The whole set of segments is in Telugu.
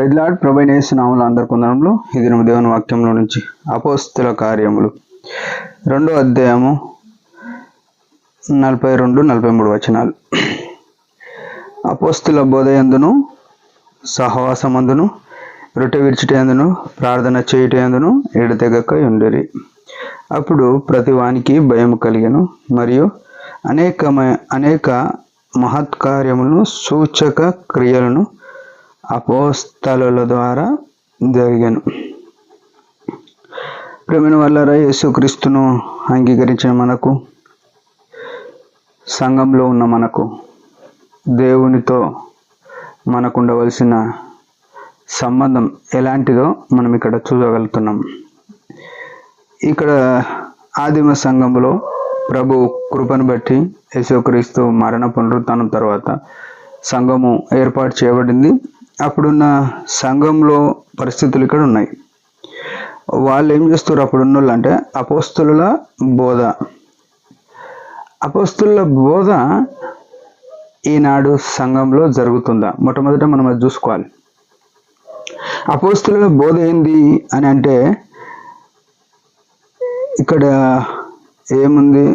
Praise lord. ప్రభువైన యేసు నామములో అందరికీ వందనములు. ఇది దేవుని వాక్యంలో నుంచి అపోస్తలుల కార్యములు 2వ అధ్యాయము 42-43 వచనాలు. అపోస్తలుల బోధయందును సహవాసమందును రొట్టె విరుచుటయందును ప్రార్థన చేయుటయందును ఎడతెగక ఉండిరి. అప్పుడు ప్రతి వానికి భయం కలిగెను, మరియు అనేక మహత్కార్యములను సూచక క్రియలను అపోస్తలుల ద్వారా జరిగాను. ప్రేమైన వాళ్ళారా, యేసుక్రీస్తును అంగీకరించిన మనకు, సంఘంలో ఉన్న మనకు, దేవునితో మనకు ఉండవలసిన సంబంధం ఎలాంటిదో మనం ఇక్కడ చూడగలుగుతున్నాం. ఇక్కడ ఆదిమ సంఘంలో ప్రభు కృపను బట్టి యేసుక్రీస్తు మరణ పునరుత్థానం తర్వాత సంఘము ఏర్పాటు చేయబడింది. అప్పుడున్న సంఘంలో పరిస్థితులు ఇక్కడ ఉన్నాయి. వాళ్ళు ఏం చేస్తారు అప్పుడున్న వాళ్ళు అంటే అపోస్తలుల బోధ ఈనాడు సంఘంలో జరుగుతుందా? మొట్టమొదట మనం అది చూసుకోవాలి. అపోస్తలుల బోధ ఏంది అని అంటే ఇక్కడ ఏముంది?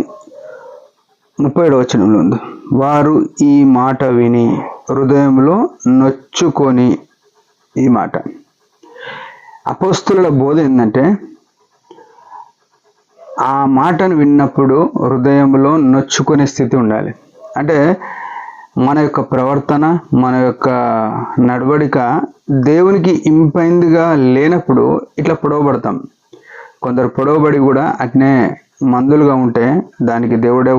37వ వచనంలో ఉంది, వారు ఈ మాట విని హృదయంలో నొచ్చుకొని. ఈ మాట అపోస్తలుల బోధ ఏంటంటే ఆ మాటను విన్నప్పుడు హృదయంలో నొచ్చుకునే స్థితి ఉండాలి. అంటే మన యొక్క ప్రవర్తన, మన యొక్క నడవడిక దేవునికి ఇంపైందిగా లేనప్పుడు ఇట్లా పొడవబడతాం. కొందరు పొడవబడి కూడా అట్నే మందులుగా ఉంటే దానికి దేవుడే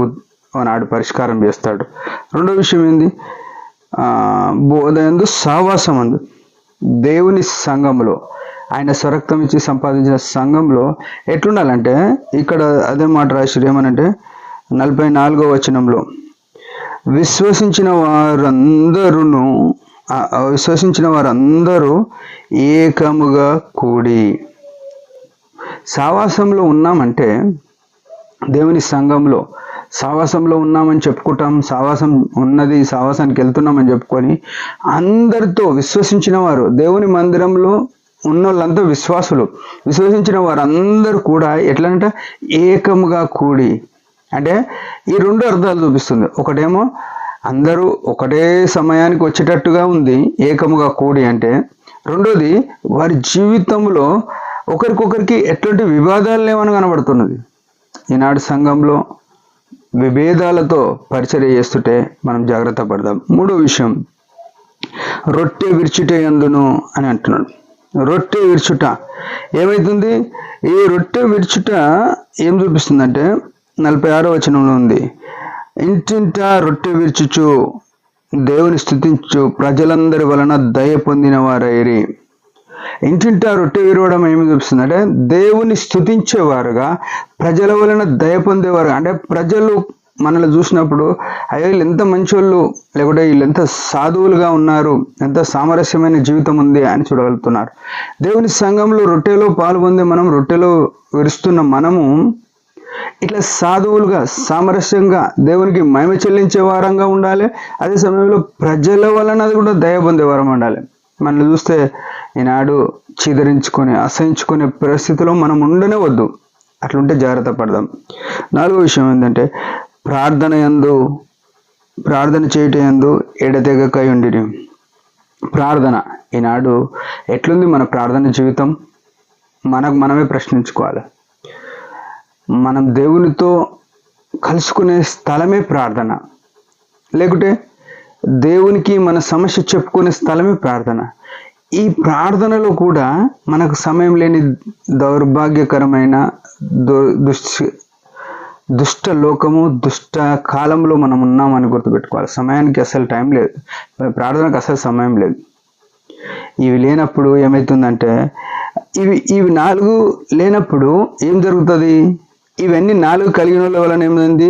నాడు పరిష్కారం చేస్తాడు. రెండో విషయం ఏంది? బోధయందు సహవాసమందు దేవుని సంఘంలో, ఆయన స్వరక్తం ఇచ్చి సంపాదించిన సంఘంలో ఎట్లుండాలంటే ఇక్కడ అదే మాట రాసి ఏమనంటే 44వ వచనంలో విశ్వసించిన వారందరూ ఏకముగా కూడి. సహవాసంలో ఉన్నామంటే, దేవుని సంఘంలో సహవాసంలో ఉన్నామని చెప్పుకుంటాం. సహవాసం ఉన్నది, సహవాసానికి వెళ్తున్నామని చెప్పుకొని అందరితో విశ్వసించిన వారు, దేవుని మందిరంలో ఉన్న వాళ్ళంతా విశ్వసించిన వారందరూ కూడా ఎట్లంటే ఏకముగా కూడి. అంటే ఈ రెండు అర్థాలు చూపిస్తుంది. ఒకటేమో అందరూ ఒకటే సమయానికి వచ్చేటట్టుగా ఉంది ఏకముగా కూడి అంటే. రెండోది వారి జీవితంలో ఒకరికొకరికి ఎట్లాంటి వివాదాలు లేవని కనబడుతున్నది. ఈనాడు సంఘంలో విభేదాలతో పరిచర్య చేస్తుంటే మనం జాగ్రత్త పడదాం. మూడో విషయం, రొట్టె విరుచుటయందును అని అంటున్నాడు. రొట్టె విరుచుట ఏమైతుంది? ఈ రొట్టె విరుచుట ఏం చూపిస్తుందంటే 46వ వచనంలో ఉంది, ఇంటింటా రొట్టె విరుచుచు దేవుని స్తుతించు ప్రజలందరి వలన దయ పొందిన వారైరి. ఇంటింటా రొట్టె విరవడం ఏమి చూపిస్తుంది అంటే దేవుని స్తుతించేవారుగా, ప్రజల వలన దయ పొందేవారు. అంటే ప్రజలు మనల్ని చూసినప్పుడు అయ్యో వీళ్ళు ఎంత మంచోళ్ళు, లేకుంటే వీళ్ళు ఎంత సాధువులుగా ఉన్నారు, ఎంత సామరస్యమైన జీవితం ఉంది అని చూడగలుగుతున్నారు. దేవుని సంఘంలో రొట్టెలో పాల్గొందే మనం, రొట్టెలో విరుస్తున్న మనము ఇట్లా సాధువులుగా, సామరస్యంగా, దేవునికి మహిమ చెల్లించే వారంగా ఉండాలి. అదే సమయంలో ప్రజల వలన అది కూడా దయ పొందే వారం ఉండాలి. మనల్ని చూస్తే ఈనాడు చీదరించుకొని అసహించుకునే పరిస్థితిలో మనం ఉండనే వద్దు. అట్లుంటే జాగ్రత్త పడదాం. 4వ విషయం ఏంటంటే ప్రార్థన చేయటందు ఎడతెగక ఉండిరి. ప్రార్థన ఈనాడు ఎట్లుంది మన ప్రార్థన జీవితం? మనకు మనమే ప్రశ్నించుకోవాలి. మనం దేవునితో కలుసుకునే స్థలమే ప్రార్థన, లేకుంటే దేవునికి మన సమస్య చెప్పుకునే స్థలమే ప్రార్థన. ఈ ప్రార్థనలో కూడా మనకు సమయం లేని దౌర్భాగ్యకరమైన దుష్ట లోకము, దుష్ట కాలంలో మనం ఉన్నామని గుర్తుపెట్టుకోవాలి. సమయానికి అసలు టైం లేదు, ప్రార్థనకు అసలు సమయం లేదు. ఇవి లేనప్పుడు ఏమవుతుందంటే ఇవి 4 లేనప్పుడు ఏం జరుగుతుంది? ఇవన్నీ 4 కలిగిన వాళ్ళ వలన ఏమైంది?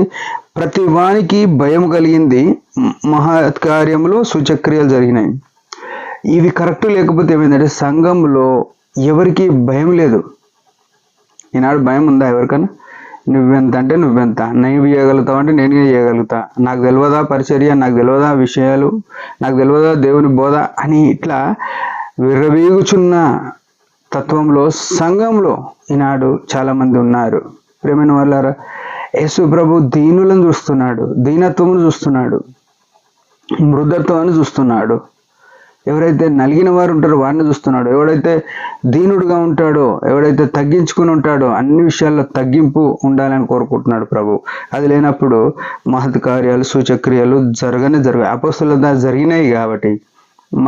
ప్రతి వానికి భయం కలిగింది, మహత్కార్యములు సూచక్రియలు జరిగినాయి. ఇవి కరెక్ట్ లేకపోతే ఏమైందంటే సంఘంలో ఎవరికి భయం లేదు. ఈనాడు భయం ఉందా ఎవరికైనా? నువ్వెంత అంటే నువ్వెంత, నువ్వు చేయగలుగుతావు అంటే నేను చేయగలుగుతా, నాకు తెలియదా పరిచర్య, నాకు తెలియదా విషయాలు, నాకు తెలియదా దేవుని బోధ అని ఇట్లా విర్రవీగుచున్న తత్వంలో సంఘంలో ఈనాడు చాలా మంది ఉన్నారు. ప్రేమైన వాళ్ళారా, యేసు ప్రభు దీనులను చూస్తున్నాడు, దీనత్వమును చూస్తున్నాడు, మృదత్వాన్ని చూస్తున్నాడు. ఎవరైతే నలిగిన వారు ఉంటారో వారిని చూస్తున్నాడు. ఎవడైతే దీనుడుగా ఉంటాడో, ఎవడైతే తగ్గించుకుని ఉంటాడో, అన్ని విషయాల్లో తగ్గింపు ఉండాలని కోరుకుంటున్నాడు ప్రభు. అది లేనప్పుడు మహత్ కార్యాలు, సూచక్రియలు జరగవు. అపోస్తలుల జరిగినాయి కాబట్టి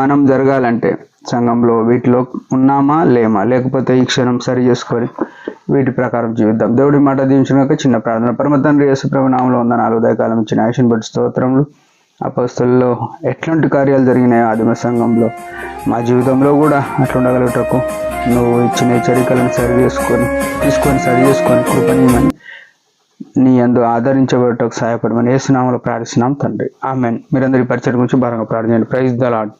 మనం జరగాలంటే సంఘంలో వీటిలో ఉన్నామా లేమా, లేకపోతే ఈ క్షణం సరి చేసుకొని వీటి ప్రకారం జీవిద్దాం. దేవుడి మాట దీవించినాక చిన్న ప్రార్థన. పరమ తండ్రి యేసు ప్రభు నామములో ఉన్న 4 ఉదయకాలం ఇచ్చిన ఆయుష్ని బట్టి స్తోత్రములు. అపోస్తలుల్లో ఎట్లాంటి కార్యాలు జరిగినాయో ఆదిమ సంఘంలో మా జీవితంలో కూడా అట్లుండగలుగుటకు నువ్వు ఇచ్చిన హెచ్చరికలను తీసుకొని సరి చేసుకొని కృపణీయమని నీ యందు ఆదరించబడటకు సహాయపడమని యేసు నామములో ప్రార్థిస్తున్నాం తండ్రి. ఆమేన్. మీరందరి పరిచయం గురించి భారంగా ప్రార్థన చేయండి. Praise the lord.